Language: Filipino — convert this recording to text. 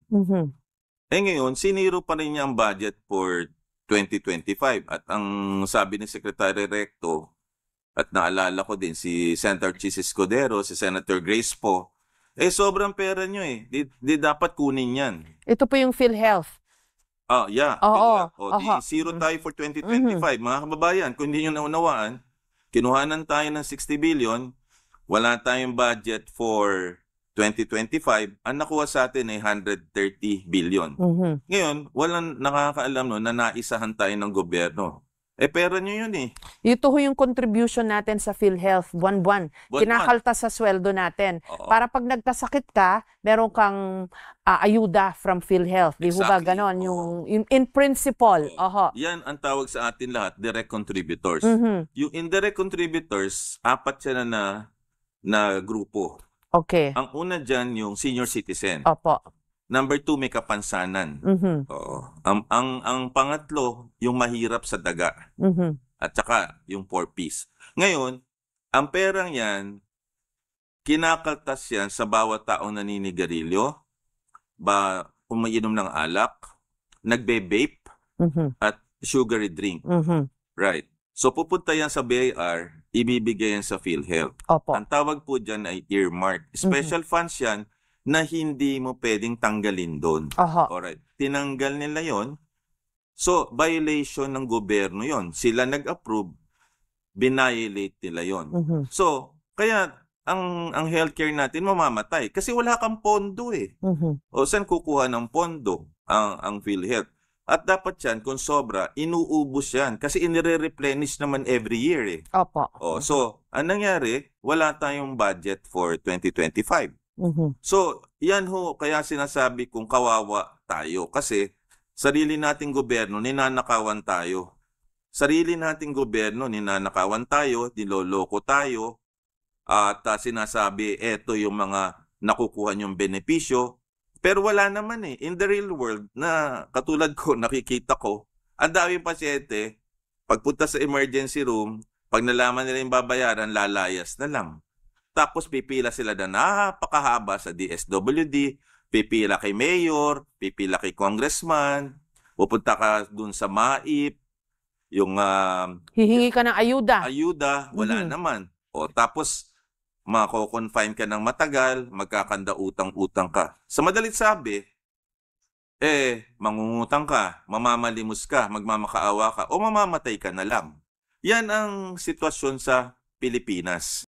Mhm. Eh ngayon, siniro pa rin niya ang budget for 2025. At ang sabi ni Secretary Recto, at naalala ko din si Senator Chis Escudero, si Senator Grace Poe, sobrang pera nyo eh. Di dapat kunin yan. Ito po yung PhilHealth. Yeah. Oo. Di zero tayo for 2025. Mga kababayan, kung hindi nyo naunawaan, kinuhanan tayo ng 60 billion, wala tayong budget for 2025, ang nakuha sa atin ay 130 billion. Ngayon, walang nakakaalam no, na naisahan tayo ng gobyerno. Pera nyo yun eh. Ito ho yung contribution natin sa PhilHealth, buwan-buwan. Kinakaltas sa sweldo natin. Para pag nagkasakit ka, meron kang ayuda from PhilHealth. Di ho ba ganon? Yung in principle. Yan ang tawag sa atin lahat, direct contributors. Yung indirect contributors, 4 siya na grupo. Okay. Ang una dyan, yung senior citizen. Opo. Number 2, may kapansanan. Ang pangatlo, yung mahirap sa daga. At saka yung 4Ps. Ngayon, ang perang yan, kinakaltas yan sa bawat taong naninigarilyo, umiinom ng alak, nagbe-vape, at sugary drink. Right. So pupunta yan sa BIR, ibibigay yan sa PhilHealth. Ang tawag po dyan ay earmark. Special funds yan na hindi mo pwedeng tanggalin doon. Alright. Tinanggal nila yon. So, violation ng gobyerno yon. Sila nag-approve, binayolate nila yon. So, kaya ang healthcare natin mamamatay kasi wala kang pondo eh. O saan kukuha ng pondo ang PhilHealth? At dapat yan, kung sobra, inuubos yan. Kasi inire-replenish naman every year eh. So, ang nangyari, wala tayong budget for 2025. So, yan ho, kaya sinasabi kong kawawa tayo. Kasi, sarili nating gobyerno, ninanakawan tayo. Sarili nating gobyerno, ninanakawan tayo, niloloko tayo. At sinasabi, eto yung mga nakukuha niyong benepisyo. Pero wala naman eh. In the real world, na katulad ko, nakikita ko, ang daming pasyente, pagpunta sa emergency room, pag nalaman nila yung babayaran, lalayas na lang. Tapos pipila sila na napakahaba sa DSWD, pipila kay mayor, pipila kay congressman, pupunta ka dun sa MAIP, yung... hihingi ka ng ayuda. Ayuda, wala naman. Tapos... mako-confine ka ng matagal, magkakanda utang-utang ka. Sa madalit sabi, mangungutang ka, mamamalimos ka, magmamakaawa ka, o mamamatay ka na lang. Yan ang sitwasyon sa Pilipinas.